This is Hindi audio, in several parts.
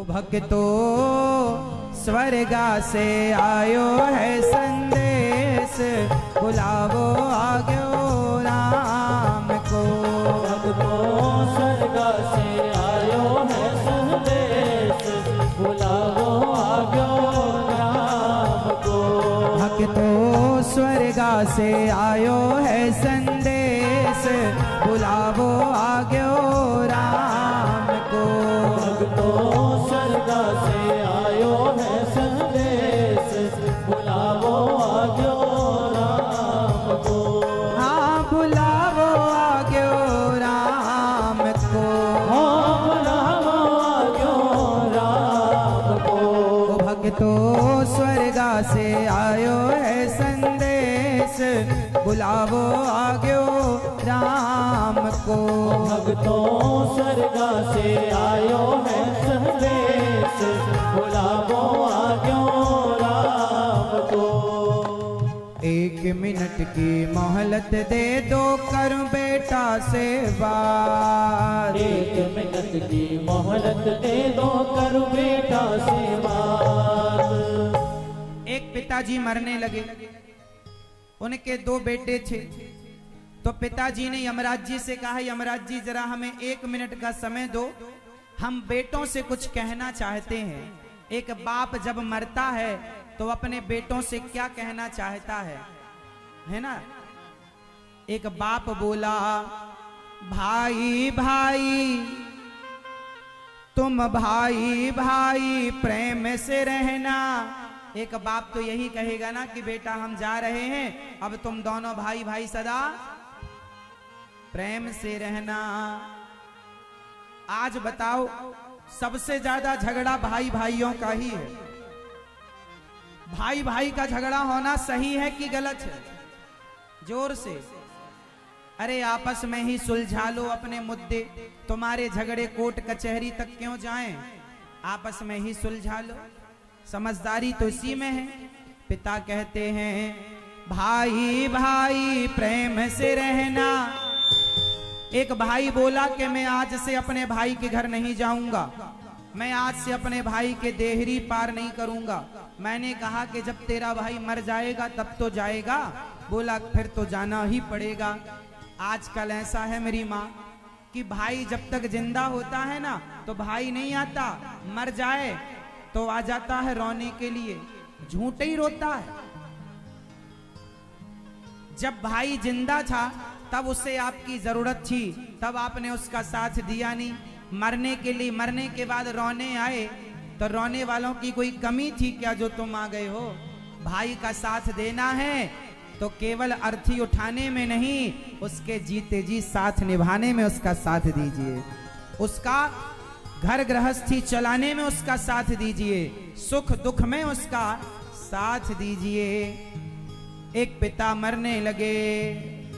भक्तो स्वर्गा से आयो है संदेश, बुलावो आग्यो राम को। भक्तो स्वर्गा से आयो है संदेश, बुलावो आग्यो राम को। भक्तो स्वर्गा से आयो है संदेश, बुलावो आग्यो राम को। भक्तो स्वर्गा से आयो है संदेश, बुलावो आग्यो राम को। हाँ बुलावो आग्यो राम को। हाँ बुलावो आग्यो राम को। भक्तो स्वर्गा से आयो है संदेश, बुलावो आग्यो राम को। भक्तो स्वर्गा से आयो है संदेश, बुलावो आग्यो राम को। 1 मिनट की मोहलत दे दो, करूं बेटा से बात। 1 मिनट की मोहलत दे दो, करूं बेटा से बात। एक पिताजी मरने लगे, उनके 2 बेटे थे। तो पिताजी ने यमराज जी से कहा, यमराज जी जरा हमें 1 मिनट का समय दो, हम बेटों से कुछ कहना चाहते हैं। एक बाप जब मरता है तो अपने बेटों से क्या कहना चाहता है ना। एक बाप बोला, भाई भाई तुम भाई भाई प्रेम से रहना। एक बाप तो यही कहेगा ना कि बेटा हम जा रहे हैं, अब तुम दोनों भाई भाई सदा प्रेम से रहना। आज बताओ, सबसे ज्यादा झगड़ा भाई भाइयों का ही है। भाई भाई का झगड़ा होना सही है कि गलत है? जोर से अरे आपस में ही सुलझा लो अपने मुद्दे, तुम्हारे झगड़े कोर्ट कचहरी तक क्यों जाएं? आपस में ही सुलझा लो, समझदारी तो इसी में है। पिता कहते हैं, भाई भाई प्रेम से रहना। एक भाई बोला कि मैं आज से अपने भाई के घर नहीं जाऊंगा, मैं आज से अपने भाई के देहरी पार नहीं करूंगा। मैंने कहा कि जब तेरा भाई मर जाएगा तब तो जाएगा। बोला फिर तो जाना ही पड़ेगा। आजकल ऐसा है मेरी माँ कि भाई जब तक जिंदा होता है ना तो भाई नहीं आता, मर जाए तो आ जाता है रोने के लिए, झूठे ही रोता है। जब भाई जिंदा था तब उसे आपकी जरूरत थी, तब आपने उसका साथ दिया नहीं। मरने के लिए, मरने के बाद रोने आए तो रोने वालों की कोई कमी थी क्या जो तुम आ गए हो? भाई का साथ देना है तो केवल अर्थी उठाने में नहीं, उसके जीते जी साथ निभाने में उसका साथ दीजिए, उसका घर गृहस्थी चलाने में उसका साथ दीजिए, सुख दुख में उसका साथ दीजिए। एक पिता मरने लगे,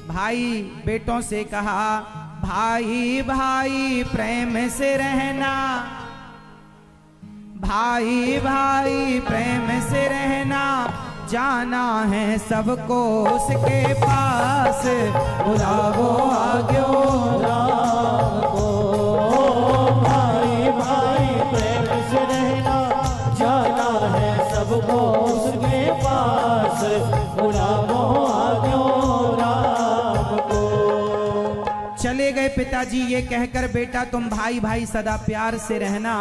भाई बेटों से कहा, भाई भाई प्रेम से रहना, भाई भाई प्रेम से रहना। जाना है सबको उसके पास, बुलावो आग्यो राम को। भाई भाई प्रेम से रहना, जाना है सबको उसके पास, बुलावो आग्यो राम को। चले गए पिताजी ये कहकर, बेटा तुम भाई भाई सदा प्यार से रहना,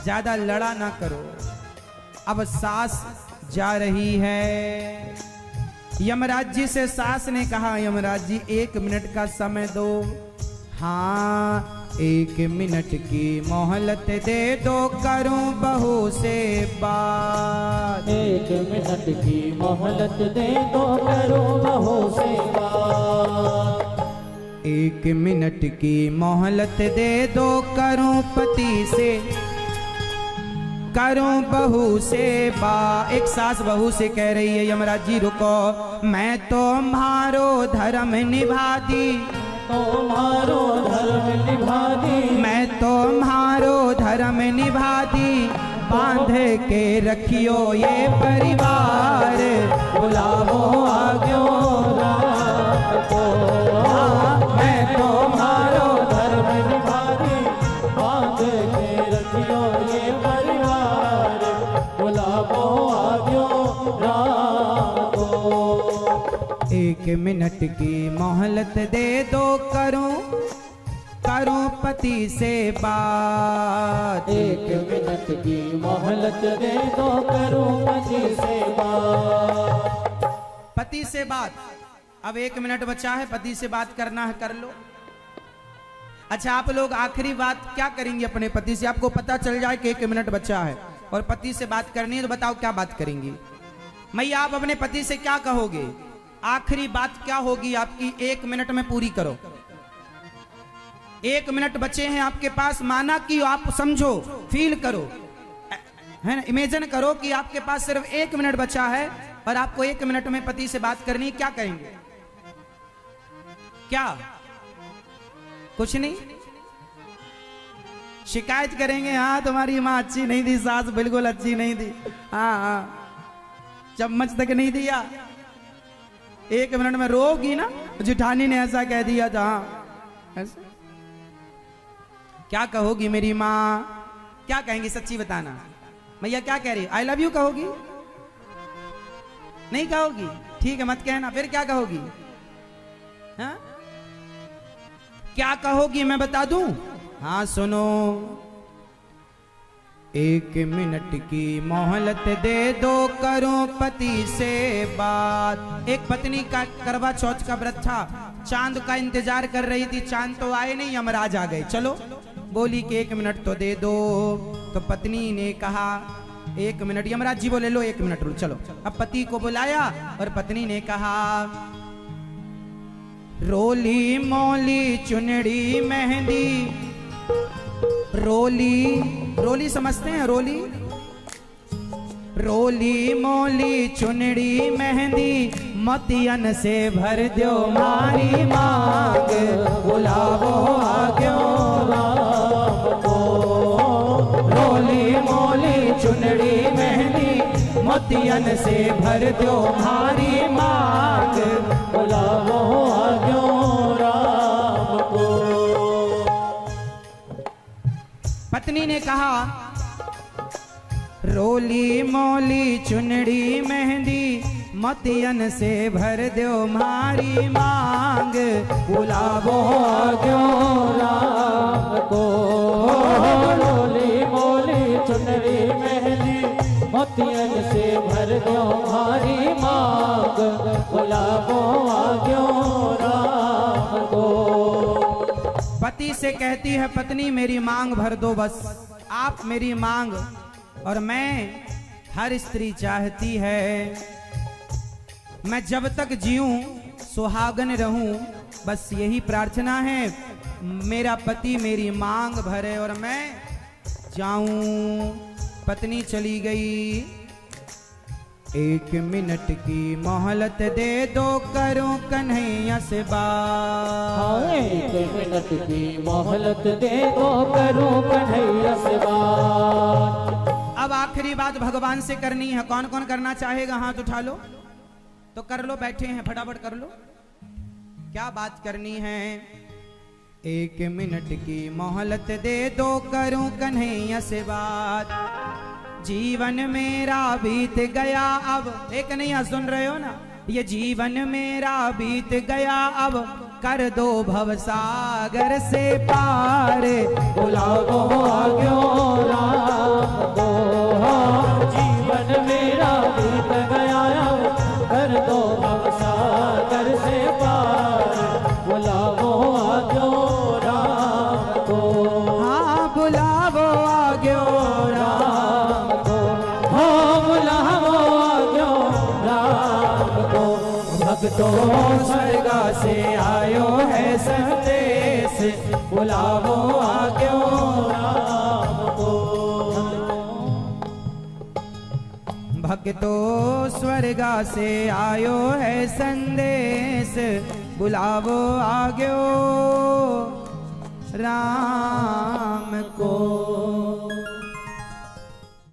ज्यादा लड़ा ना करो। अब सास जा रही है, यमराज जी से सास ने कहा, यमराज जी 1 मिनट का समय दो। हाँ 1 मिनट की मोहलत दे दो, करूं बहू से बात। 1 मिनट की मोहलत दे दो, करूं बहू से बात। 1 मिनट की मोहलत दे दो, करूं पति से, करूं बहू से बात। एक सास बहू से कह रही है, यमराज जी रुको, मैं तुम्हारो धर्म निभा दी, तुम्हारो धर्म निभा दी, मैं तुम्हारो धर्म निभा दी। बांध के रखियो ये परिवार, बुलावो आग्यो राम को। मैं तुम्हारो धर्म निभा दी, बांध के रखियो ये परिवार। एक मिनट की मोहलत दे दो, करूं पति से बात। एक मिनट की मोहलत दे दो, करूं पति से बात। पति से बात। अब 1 मिनट बचा है, पति से बात करना है, कर लो। अच्छा, आप लोग आखिरी बात क्या करेंगे अपने पति से? आपको पता चल जाए कि 1 मिनट बचा है और पति से बात करनी है, तो बताओ क्या बात करेंगी? मैया, आप अपने पति से क्या कहोगे? आखिरी बात क्या होगी आपकी? 1 मिनट में पूरी करो। 1 मिनट बचे हैं आपके पास। माना कि आप समझो, फील करो, है ना, इमेजिन करो कि आपके पास सिर्फ 1 मिनट बचा है और आपको 1 मिनट में पति से बात करनी है। क्या करेंगे? क्या? कुछ नहीं, शिकायत करेंगे, हाँ तुम्हारी माँ अच्छी नहीं थी, सास बिल्कुल अच्छी नहीं थी, हाँ चम्मच तक नहीं दिया। 1 मिनट में रोगी ना, जेठानी ने ऐसा कह दिया था, ऐसे क्या कहोगी मेरी माँ? क्या कहेंगी? सच्ची बताना मैया, क्या कह रही? आई लव यू कहोगी? नहीं कहोगी? ठीक है, मत कहना। फिर क्या कहोगी? हाँ, क्या कहोगी मैं बता दूं? हाँ सुनो, 1 मिनट की मोहलत दे दो, करूं पति से बात। एक पत्नी का करवा चौथ का व्रत था, चांद का इंतजार कर रही थी, चांद तो आए नहीं, यमराज आ गए। चलो, बोली कि 1 मिनट तो दे दो। तो पत्नी ने कहा 1 मिनट, यमराज जी बोले लो 1 मिनट रुक। चलो, अब पति को बुलाया और पत्नी ने कहा, रोली मोली चुनड़ी मेहंदी, रोली समझते हैं? रोली मोली चुनड़ी मेहंदी, मोतियन से भर दो मारी मांग, बुलावो आग्यो राम को। रोली मोली चुनड़ी मेहंदी, मोतियन से भर दो मारी मांग, बुलावो आग्यो राम को। पत्नी ने कहा, रोली मोली चुनड़ी मेहंदी, मोतियन से भर दो मारी मांग, बुलावो आग्यो राम को। रोली मोली चुनरी मेहंदी, मोतियन से भर दो मारी मांग, बुलावो आग्यो राम को। पति से कहती है पत्नी, मेरी मांग भर दो बस, आप मेरी मांग। और मैं, हर स्त्री चाहती है मैं जब तक जीऊं सुहागन रहूं, बस यही प्रार्थना है, मेरा पति मेरी मांग भरे और मैं जाऊं। पत्नी चली गई। 1 मिनट की मोहलत दे दो, करूं कन्हैया से बात। 1 मिनट की मोहलत दे दो, करूं कन्हैया से बात। अब आखिरी बात भगवान से करनी है। कौन कौन करना चाहेगा? हाथ उठा लो तो कर लो, बैठे हैं फटाफट कर लो। क्या बात करनी है? 1 मिनट की मोहलत दे दो, करूं कन्हैया से बात। जीवन मेरा बीत गया अब, एक नहीं सुन रहे हो ना? ये जीवन मेरा बीत गया अब, कर दो भवसागर से पार, बुलावो आग्यो राम को। जीवन मेरा बीत गया अब, कर दो भवसागर से पार, बुलावो आग्यो राम को। हाँ बुलावो आग्यो राम को, हाँ बुलावो आग्यो राम को। भक्तों स्वर्गा से आयो है संदेश, बुलावो आग्यो राम को। भक्तों स्वर्गा से आयो है संदेश, बुलावो आग्यो राम को।